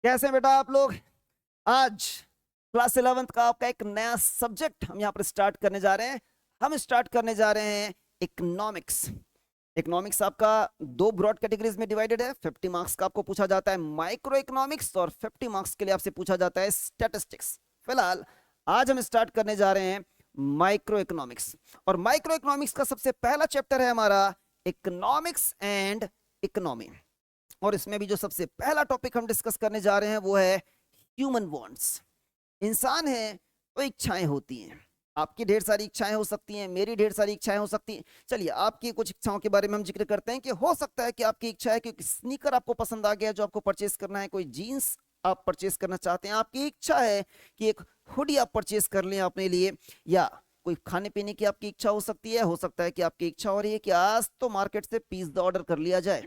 कैसे हैं बेटा आप लोग। आज क्लास 11th का आपका एक नया सब्जेक्ट हम यहाँ पर स्टार्ट करने जा रहे हैं। हम स्टार्ट करने जा रहे हैं इकोनॉमिक्स। इकोनॉमिक्स आपका दो ब्रॉड कैटेगरीज में डिवाइडेड है। 50 मार्क्स का आपको पूछा जाता है माइक्रो इकोनॉमिक्स और 50 मार्क्स के लिए आपसे पूछा जाता है स्टैटिस्टिक्स। फिलहाल आज हम स्टार्ट करने जा रहे हैं माइक्रो इकोनॉमिक्स। और माइक्रो इकोनॉमिक्स का सबसे पहला चैप्टर है हमारा इकोनॉमिक्स एंड इकोनॉमी। और इसमें भी जो सबसे पहला टॉपिक हम डिस्कस करने जा रहे हैं वो है ह्यूमन वांट्स। इंसान है तो इच्छाएं होती हैं। आपकी ढेर सारी इच्छाएं हो सकती हैं, मेरी ढेर सारी इच्छाएं हो सकती हैं। चलिए आपकी कुछ इच्छाओं के बारे में हम जिक्र करते हैं कि हो सकता है कि आपकी इच्छा है कि स्नीकर आपको पसंद आ गया जो आपको परचेस करना है, कोई जीन्स आप परचेस करना चाहते हैं, आपकी इच्छा है कि एक हुडी आप परचेस कर लें अपने लिए, या कोई खाने पीने की आपकी इच्छा हो सकती है। हो सकता है कि आपकी इच्छा हो रही है कि आज तो मार्केट से पिज्जा ऑर्डर कर लिया जाए।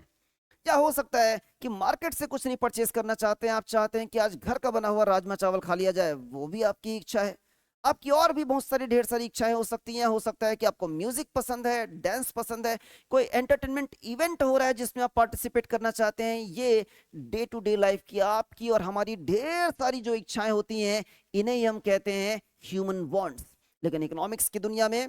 या हो सकता है कि मार्केट से कुछ नहीं परचेस करना चाहते हैं, आप चाहते हैं कि आज घर का बना हुआ राजमा चावल खा लिया जाए, वो भी आपकी इच्छा है। आपकी और भी बहुत सारी ढेर सारी इच्छाएं हो सकती हैं। हो सकता है कि आपको म्यूजिक पसंद है, डांस पसंद है, कोई एंटरटेनमेंट इवेंट हो रहा है जिसमें आप पार्टिसिपेट करना चाहते हैं। ये डे टू डे लाइफ की आपकी और हमारी ढेर सारी जो इच्छाएं होती हैं, इन्हें ही हम कहते हैं ह्यूमन वांट्स। लेकिन इकोनॉमिक्स की दुनिया में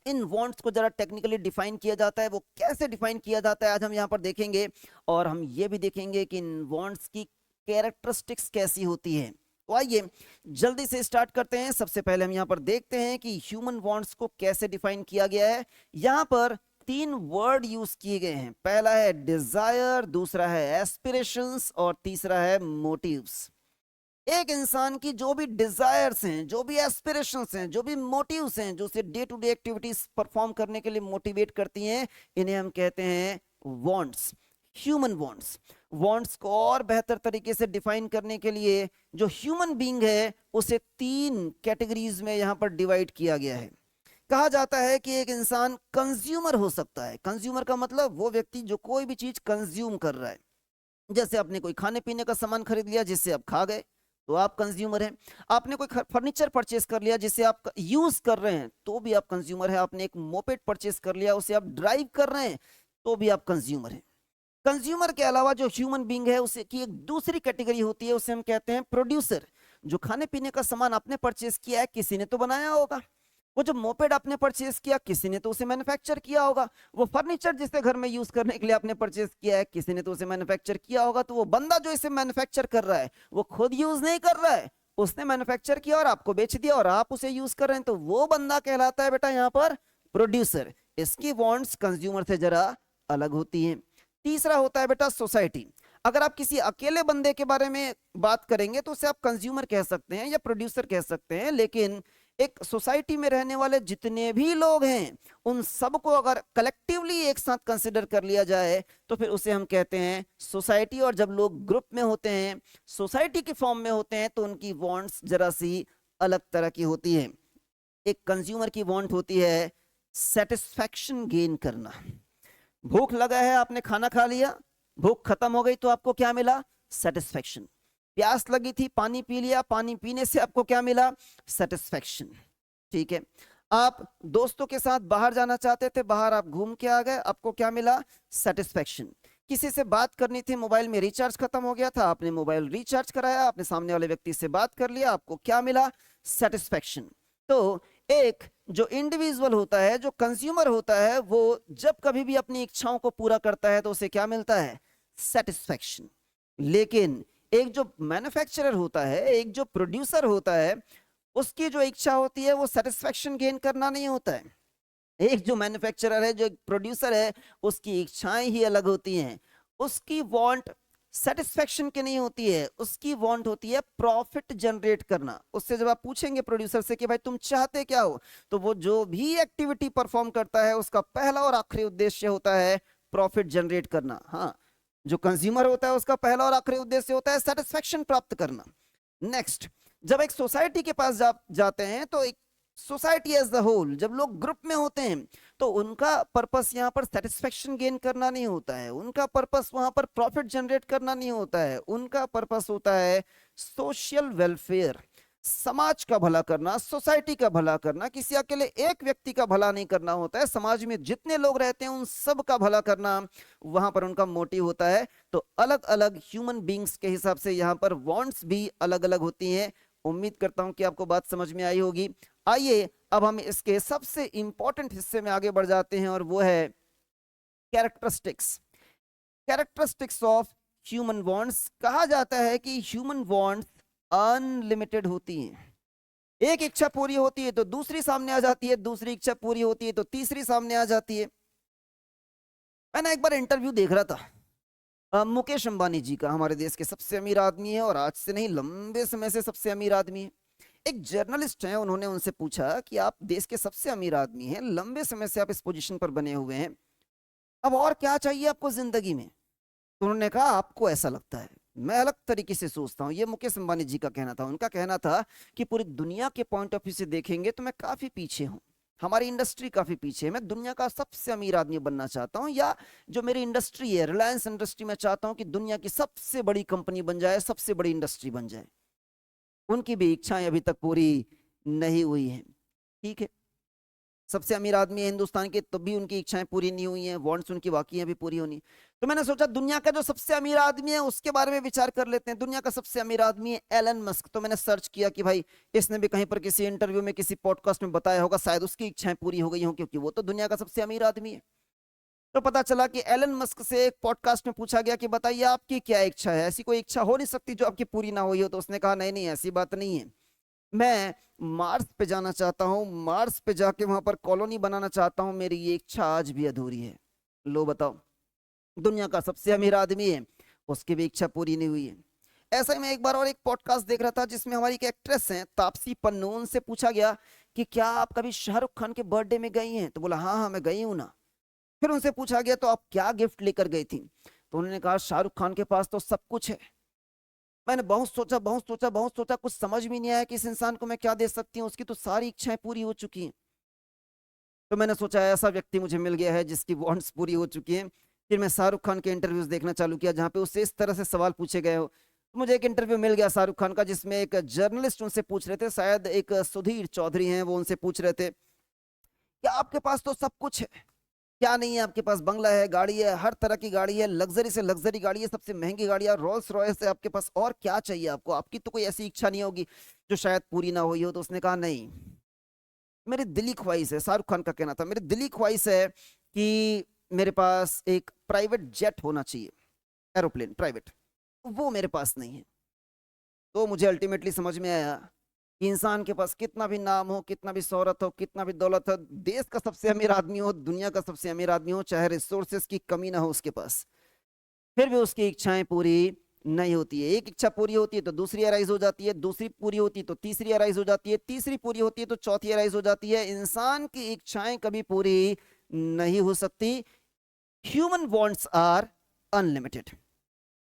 इन वांट्स को जरा टेक्निकली डिफाइन किया जाता है। वो कैसे डिफाइन किया जाता है आज हम यहाँ पर देखेंगे। और हम ये भी देखेंगे कि इन वांट्स की कैरेक्टरिस्टिक्स कैसी होती है। तो आइए जल्दी से स्टार्ट करते हैं। सबसे पहले हम यहाँ पर देखते हैं कि ह्यूमन वांट्स को कैसे डिफाइन किया गया है। यहाँ पर तीन वर्ड यूज किए गए हैं। पहला है डिजायर, दूसरा है एस्पिरेशंस और तीसरा है मोटिव्स। एक इंसान की जो भी डिजायर्स हैं, जो भी एस्पिरेशंस हैं, जो भी मोटिव्स हैं, जो उसे day to day activities perform करने के लिए मोटिवेट करती हैं, इन्हें हम कहते हैं वांट्स, ह्यूमन वांट्स। वांट्स को और बेहतर तरीके से डिफाइन करने के लिए जो ह्यूमन बीइंग है उसे तीन कैटेगरीज में यहां पर डिवाइड किया गया है। कहा जाता है कि एक इंसान कंज्यूमर हो सकता है। कंज्यूमर का मतलब वो व्यक्ति जो कोई भी चीज कंज्यूम कर रहा है। जैसे आपने कोई खाने पीने का सामान खरीद लिया जिससे आप खा गए, तो आप कंज्यूमर हैं। आपने कोई फर्नीचर परचेस कर लिया जिसे आप यूज कर रहे हैं, तो भी आप कंज्यूमर हैं। आपने एक मोपेड परचेस कर लिया, उसे आप ड्राइव कर रहे हैं, तो भी आप कंज्यूमर हैं। कंज्यूमर के अलावा जो ह्यूमन बीइंग है उसे की एक दूसरी कैटेगरी होती है, उसे हम कहते हैं प्रोड्यूसर। जो खाने पीने का सामान आपने परचेस किया है, किसी ने तो बनाया होगा। वो जो मोपेड आपने परचेस किया, किसी ने तो उसे मैन्युफैक्चर किया होगा। वो फर्नीचर जिसे घर में यूज करने के लिए आपने परचेस किया है, किसी ने तो उसे मैन्युफैक्चर किया होगा। तो वो बंदा जो इसे मैन्युफैक्चर कर रहा है वो खुद यूज नहीं कर रहा है, उसने मैन्युफैक्चर किया और आपको बेच दिया और आप उसे यूज कर रहे हैं, तो वो बंदा कहलाता है बेटा यहाँ पर प्रोड्यूसर। इसकी वांट्स कंज्यूमर से जरा अलग होती हैं। तीसरा होता है बेटा सोसाइटी। अगर आप किसी अकेले बंदे के बारे में बात करेंगे तो उसे आप कंज्यूमर कह सकते हैं या प्रोड्यूसर कह सकते हैं। लेकिन एक सोसाइटी में रहने वाले जितने भी लोग हैं उन सबको अगर कलेक्टिवली एक साथ कंसिडर कर लिया जाए तो फिर उसे हम कहते हैं सोसाइटी। और जब लोग ग्रुप में होते हैं, सोसाइटी के फॉर्म में होते हैं, तो उनकी वांट्स जरा सी अलग तरह की होती है। एक कंज्यूमर की वांट होती है सेटिस्फैक्शन गेन करना। भूख लगा है, आपने खाना खा लिया, भूख खत्म हो गई तो आपको क्या मिला? सेटिस्फैक्शन। प्यास लगी थी, पानी पी लिया, पानी पीने से आपको क्या मिला? सेटिस्फैक्शन। ठीक है। आप दोस्तों के साथ बाहर जाना चाहते थे, बाहर आप घूम के आ गए, आपको क्या मिला? सेटिस्फैक्शन। किसी से बात करनी थी, मोबाइल में रिचार्ज खत्म हो गया था, आपने मोबाइल रिचार्ज कराया, आपने सामने वाले व्यक्ति से बात कर लिया, आपको क्या मिला? सेटिस्फैक्शन। तो एक जो इंडिविजुअल होता है, जो कंज्यूमर होता है, वो जब कभी भी अपनी इच्छाओं को पूरा करता है तो उसे क्या मिलता है? सेटिस्फैक्शन। लेकिन एक जो मैन्युफैक्चरर होता है, एक जो प्रोड्यूसर होता है, उसकी जो इच्छा होती है वो सेटिस्फैक्शन गेन करना नहीं होता है। एक जो मैन्युफैक्चरर है, जो एक प्रोड्यूसर है, उसकी इच्छाएं ही अलग होती हैं। उसकी वांट सेटिस्फैक्शन की नहीं होती है, उसकी वांट होती है प्रॉफिट जनरेट करना। उससे जब आप पूछेंगे प्रोड्यूसर से कि भाई तुम चाहते क्या हो, तो वो जो भी एक्टिविटी परफॉर्म करता है उसका पहला और आखिरी उद्देश्य होता है प्रॉफिट जनरेट करना। हाँ, जो कंज्यूमर होता है उसका पहला और आखिरी उद्देश्य होता है सेटिस्फैक्शन प्राप्त करना। नेक्स्ट, जब एक सोसाइटी के पास जाते हैं तो एक सोसाइटी एज द होल, जब लोग ग्रुप में होते हैं तो उनका पर्पस यहाँ पर सेटिस्फेक्शन गेन करना नहीं होता है, उनका पर्पस वहां पर प्रॉफिट जनरेट करना नहीं होता है, उनका पर्पस होता है सोशल वेलफेयर। समाज का भला करना, सोसाइटी का भला करना, किसी अकेले एक व्यक्ति का भला नहीं करना होता है, समाज में जितने लोग रहते हैं उन सब का भला करना वहां पर उनका मोटिव होता है। तो अलग अलग ह्यूमन बींग्स के हिसाब से यहाँ पर वांट्स भी अलग अलग होती हैं। उम्मीद करता हूं कि आपको बात समझ में आई होगी। आइए अब हम इसके सबसे इंपॉर्टेंट हिस्से में आगे बढ़ जाते हैं और वो है characteristics. Characteristics of human wants. कहा जाता है कि ह्यूमन वांट्स अनलिमिटेड होती हैं। एक इच्छा पूरी होती है तो दूसरी सामने आ जाती है, दूसरी इच्छा पूरी होती है तो तीसरी सामने आ जाती है। मैंने एक बार इंटरव्यू देख रहा था मुकेश अंबानी जी का, हमारे देश के सबसे अमीर आदमी है और आज से नहीं लंबे समय से सबसे अमीर आदमी है। एक जर्नलिस्ट है, उन्होंने उनसे पूछा कि आप देश के सबसे अमीर आदमी हैं, लंबे समय से आप इस पोजीशन पर बने हुए हैं, अब और क्या चाहिए आपको जिंदगी में? तो उन्होंने कहा आपको ऐसा लगता है, मैं अलग तरीके से सोचता हूँ। ये मुकेश अंबानी जी का कहना था। उनका कहना था कि पूरी दुनिया के पॉइंट ऑफ व्यू से देखेंगे तो मैं काफी पीछे हूँ, हमारी इंडस्ट्री काफी पीछे है। मैं दुनिया का सबसे अमीर आदमी बनना चाहता हूँ, या जो मेरी इंडस्ट्री है रिलायंस इंडस्ट्री, में चाहता हूँ कि दुनिया की सबसे बड़ी कंपनी बन जाए, सबसे बड़ी इंडस्ट्री बन जाए। उनकी भी इच्छाएं अभी तक पूरी नहीं हुई हैं। ठीक है, सबसे अमीर आदमी है हिंदुस्तान के, तो भी उनकी इच्छाएं पूरी नहीं हुई हैं, वांट्स उनकी बाकी हैं, भी पूरी होनी। तो मैंने सोचा दुनिया का जो सबसे अमीर आदमी है उसके बारे में विचार कर लेते हैं। दुनिया का सबसे अमीर आदमी है एलन मस्क। तो मैंने सर्च किया कि भाई इसने भी कहीं पर किसी इंटरव्यू में, किसी पॉडकास्ट में बताया होगा, शायद उसकी इच्छाएं पूरी हो गई हों, क्योंकि वो तो दुनिया का सबसे अमीर आदमी है। तो पता चला कि एलन मस्क से एक पॉडकास्ट में पूछा गया कि बताइए आपकी क्या इच्छा है, ऐसी कोई इच्छा हो नहीं सकती जो आपकी पूरी ना हुई हो। तो उसने कहा नहीं नहीं, ऐसी बात नहीं है, मैं मार्स पे जाना चाहता हूं, मार्स पे जाके वहां पर कॉलोनी बनाना चाहता हूं, मेरी ये इच्छा आज भी अधूरी है। लो बताओ, दुनिया का सबसे अमीर आदमी है, उसकी भी इच्छा पूरी नहीं हुई है। ऐसा ही मैं एक बार और एक पॉडकास्ट देख रहा था जिसमें हमारी एक एक्ट्रेस हैं तापसी पन्नू, उनसे पूछा गया कि क्या आप कभी शाहरुख खान के बर्थडे में गई हैं? तो बोला हाँ हाँ मैं गई हूं ना। फिर उनसे पूछा गया तो आप क्या गिफ्ट लेकर गई थी? तो उन्होंने कहा शाहरुख खान के पास तो सब कुछ है। मैंने बहुत सोचा, बहुत सोचा, बहुत सोचा, कुछ समझ में नहीं आया कि इस इंसान को मैं क्या दे सकती हूँ, उसकी तो सारी इच्छाएं पूरी हो चुकी हैं। तो मैंने सोचा ऐसा व्यक्ति मुझे मिल गया है जिसकी वांट्स पूरी हो चुकी हैं। फिर मैं शाहरुख खान के इंटरव्यूज देखना चालू किया जहां पे उससे इस तरह से सवाल पूछे गए हो। तो मुझे एक इंटरव्यू मिल गया शाहरुख खान का जिसमें एक जर्नलिस्ट उनसे पूछ रहे थे, शायद एक सुधीर चौधरी हैं, वो उनसे पूछ रहे थे कि आपके पास तो सब कुछ है, क्या नहीं है आपके पास? बंगला है, गाड़ी है, हर तरह की गाड़ी है, लग्जरी से लग्जरी गाड़ी है, सबसे महंगी गाड़ी है, रोल्स रॉयस है आपके पास, और क्या चाहिए आपको? आपकी तो कोई ऐसी इच्छा नहीं होगी जो शायद पूरी ना हुई हो? तो उसने कहा नहीं, मेरी दिली ख्वाहिश है, शाहरुख खान का कहना था, मेरी दिली ख्वाहिश है कि मेरे पास एक प्राइवेट जेट होना चाहिए, एरोप्लेन प्राइवेट, वो मेरे पास नहीं है। तो मुझे अल्टीमेटली समझ में आया कि इंसान के पास कितना भी नाम हो, कितना भी शोहरत हो, कितना भी दौलत हो, देश का सबसे अमीर आदमी हो, दुनिया का सबसे अमीर आदमी हो, चाहे रिसोर्सेस की कमी ना हो उसके पास, फिर भी उसकी इच्छाएं पूरी नहीं होती है। एक इच्छा पूरी होती है तो दूसरी अराइज हो जाती है, दूसरी पूरी होती है तो तीसरी अराइज हो जाती है, तीसरी पूरी होती है तो चौथी अराइज हो जाती है। इंसान की इच्छाएं कभी पूरी नहीं हो सकती। Human wants are unlimited.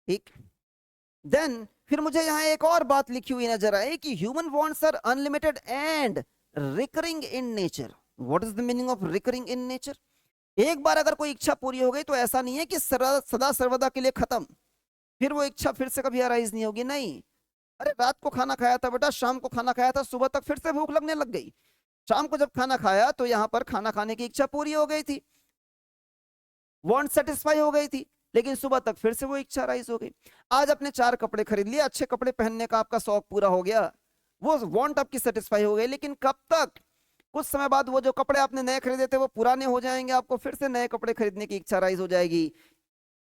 ठीक, देन फिर मुझे यहां एक और बात लिखी हुई नजर आई कि human wants are unlimited and recurring in nature. What is the meaning of recurring in nature? एक बार अगर कोई इच्छा पूरी हो गई तो ऐसा नहीं है कि सदा सर्वदा के लिए खत्म, फिर वो इच्छा फिर से कभी अराइज नहीं होगी। नहीं, अरे रात को खाना खाया था बेटा, शाम को खाना खाया था, सुबह तक फिर से भूख लगने लग गई। शाम को जब खाना खाया तो यहां पर खाना खाने की इच्छा पूरी हो गई थी, वांट सेटिस्फाई हो गई थी, लेकिन सुबह तक फिर से वो इच्छा राइज हो गई। आज अपने 4 कपड़े खरीद लिए, अच्छे कपड़े पहनने का आपका शौक पूरा हो गया, वो वांट आपकी सेटिस्फाई हो गई, लेकिन कब तक? कुछ समय बाद वो जो कपड़े आपने नए खरीदे थे वो पुराने हो जाएंगे, आपको फिर से नए कपड़े खरीदने की इच्छा राइज हो जाएगी।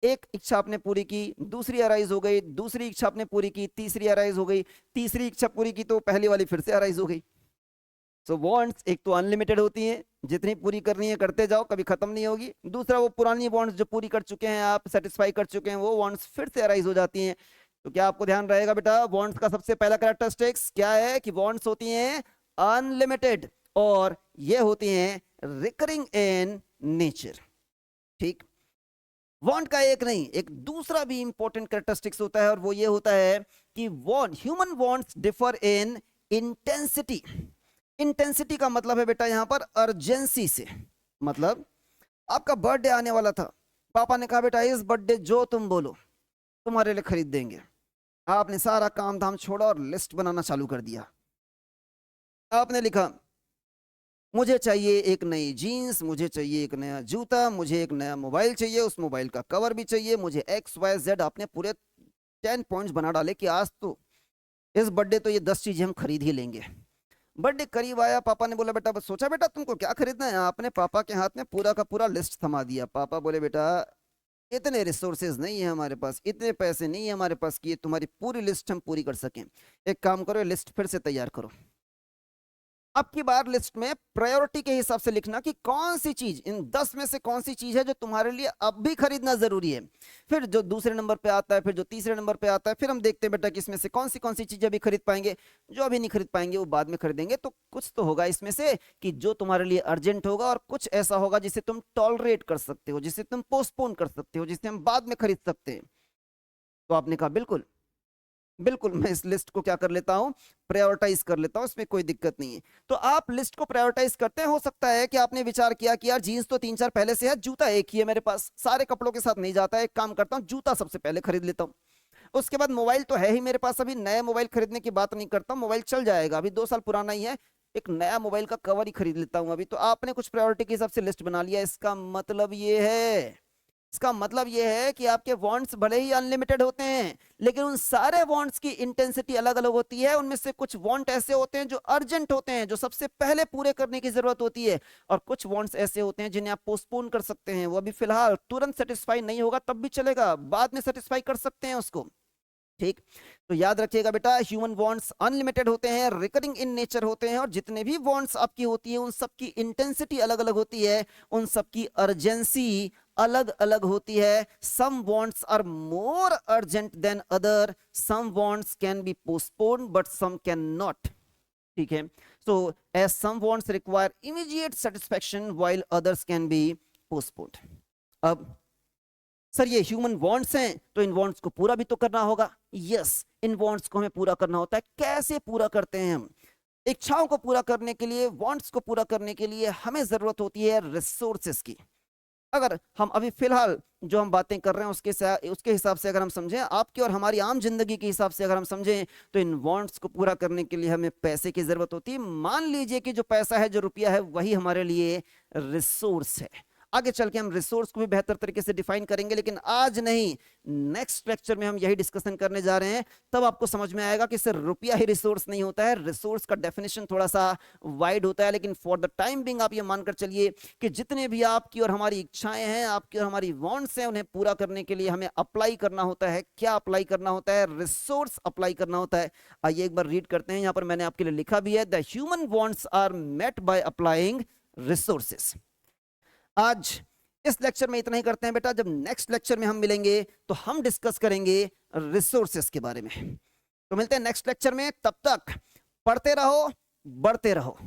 एक इच्छा आपने पूरी की, दूसरी अराइज हो गई, दूसरी इच्छा आपने पूरी की, तीसरी अराइज हो गई, तीसरी इच्छा पूरी की तो पहली वाली फिर से अराइज हो गई। सो वांट्स एक तो अनलिमिटेड होती हैं, जितनी पूरी करनी है करते जाओ, कभी खत्म नहीं होगी। दूसरा, वो पुरानी वांट्स जो पूरी कर चुके हैं, आप सेटिस्फाई कर चुके हैं, वो वांट्स फिर से अराइज हो जाती हैं। तो क्या आपको ध्यान रहेगा बेटा, वांट्स का सबसे पहला कैरेक्टरिस्टिक्स क्या है कि वांट्स होती हैं अनलिमिटेड और ये होती हैं रिकरिंग इन नेचर। ठीक, वांट का एक नहीं, एक दूसरा भी इंपॉर्टेंट कैरेक्टरिस्टिक्स होता है और वो ये होता है कि human wants differ in intensity. Intensity का मतलब है बेटा यहां पर अर्जेंसी से। मतलब आपका बर्थडे आने वाला था, पापा ने कहा बेटा इस बर्थडे जो तुम बोलो तुम्हारे लिए खरीद देंगे। आपने सारा काम धाम छोड़ा और लिस्ट बनाना चालू कर दिया, आपने लिखा मुझे चाहिए एक नई जीन्स, मुझे चाहिए एक नया जूता, मुझे एक नया मोबाइल चाहिए, उस मोबाइल का कवर भी चाहिए, मुझे एक्स वाई जेड। आपने पूरे 10 पॉइंट्स बना डाले कि आज तो इस बर्थडे तो ये 10 चीजें हम खरीद ही लेंगे। बर्थडे करीब आया, पापा ने बोला बेटा, बस सोचा बेटा तुमको क्या खरीदना है। आपने पापा के हाथ में पूरा का पूरा लिस्ट थमा दिया। पापा बोले बेटा इतने रिसोर्सेज नहीं है हमारे पास, इतने पैसे नहीं है हमारे पास कि ये तुम्हारी पूरी लिस्ट हम पूरी कर सकें। एक काम करो, लिस्ट फिर से तैयार करो। अब की बार लिस्ट में प्रायोरिटी के हिसाब से लिखना कि कौन सी चीज इन 10 में से कौन सी चीज है जो तुम्हारे लिए अब भी खरीदना जरूरी है। फिर जो दूसरे नंबर पे आता है, फिर जो तीसरे नंबर पे आता है, फिर हम देखते हैं बेटा कि इसमें से कौन सी चीजें अभी खरीद पाएंगे। जो अभी नहीं खरीद पाएंगे वो बाद में खरीदेंगे। तो कुछ तो होगा इसमें से कि जो तुम्हारे लिए अर्जेंट होगा, और कुछ ऐसा होगा जिसे तुम टॉलरेट कर सकते हो, जिसे तुम पोस्टपोन कर सकते हो, जिसे हम बाद में खरीद सकते हैं। तो आपने कहा बिल्कुल बिल्कुल, मैं इस लिस्ट को क्या कर लेता हूं, प्रायोरिटाइज कर लेता हूं, इसमें कोई दिक्कत नहीं है। तो आप लिस्ट को प्रायोरिटाइज करते हैं। हो सकता है कि आपने विचार किया कि यार जीन्स तो 3-4 पहले से है, जूता एक ही है मेरे पास, सारे कपड़ों के साथ नहीं जाता है, एक काम करता हूं जूता सबसे पहले खरीद लेता हूं। उसके बाद मोबाइल तो है ही मेरे पास, अभी नया मोबाइल खरीदने की बात नहीं करता, मोबाइल चल जाएगा, अभी 2 साल पुराना ही है, एक नया मोबाइल का कवर ही खरीद लेता हूं अभी। तो आपने कुछ प्रायोरिटी के हिसाब से लिस्ट बना लिया। इसका मतलब ये है कि आपके वांट्स भले ही अनलिमिटेड होते हैं, लेकिन उन सारे वांट्स की इंटेंसिटी अलग अलग होती है। उनमें से कुछ वांट ऐसे होते हैं जो अर्जेंट होते हैं, जो सबसे पहले पूरे करने की जरूरत होती है, और कुछ वांट्स ऐसे होते हैं जिन्हें आप पोस्टपोन कर सकते हैं। वो अभी फिलहाल तुरंत सेटिस्फाई नहीं होगा तब भी चलेगा, बाद में सेटिस्फाई कर सकते हैं उसको। ठीक, तो याद रखिएगा बेटा, ह्यूमन वांट्स अनलिमिटेड होते हैं, रिकरिंग इन नेचर होते हैं, और जितने भी वांट्स आपकी होती है उन सब की इंटेंसिटी अलग अलग होती है, उन सब की अर्जेंसी अलग अलग होती है। Some wants are more urgent than other, some wants can be postponed but some can not. ठीक है, so as some wants require immediate satisfaction while others can be postponed. अब सर ये ह्यूमन वांट्स हैं तो इन wants को पूरा भी तो करना होगा। यस, इन वांट्स को हमें पूरा करना होता है। कैसे पूरा करते हैं हम? इच्छाओं को पूरा करने के लिए, वांट्स को पूरा करने के लिए हमें जरूरत होती है रिसोर्सेस की। अगर हम अभी फिलहाल जो हम बातें कर रहे हैं उसके हिसाब से अगर हम समझें, आपकी और हमारी आम जिंदगी के हिसाब से अगर हम समझें, तो इन वांट्स को पूरा करने के लिए हमें पैसे की जरूरत होती है। मान लीजिए कि जो पैसा है, जो रुपया है, वही हमारे लिए रिसोर्स है। आगे चल के हम रिसोर्स को भी बेहतर तरीके से डिफाइन करेंगे, लेकिन आज नहीं, नेक्स्ट लेक्चर में हम यही डिस्कशन करने जा रहे हैं। तब आपको समझ में आएगा कि सिर्फ रुपया ही रिसोर्स नहीं होता है, रिसोर्स का डेफिनेशन थोड़ा सा वाइड होता है। लेकिन फॉर द टाइम बिंग आप ये मानकर चलिए कि जितने भी आपकी और हमारी इच्छाएं हैं, आपकी और हमारी वांट्स हैं, उन्हें पूरा करने के लिए हमें अप्लाई करना होता है। क्या अप्लाई करना होता है? रिसोर्स अप्लाई करना होता है। आइए एक बार रीड करते हैं, यहां पर मैंने आपके लिए लिखा भी है, the human wants are met by applying resources. आज इस लेक्चर में इतना ही करते हैं बेटा। जब नेक्स्ट लेक्चर में हम मिलेंगे तो हम डिस्कस करेंगे रिसोर्सेस के बारे में। तो मिलते हैं नेक्स्ट लेक्चर में, तब तक पढ़ते रहो, बढ़ते रहो।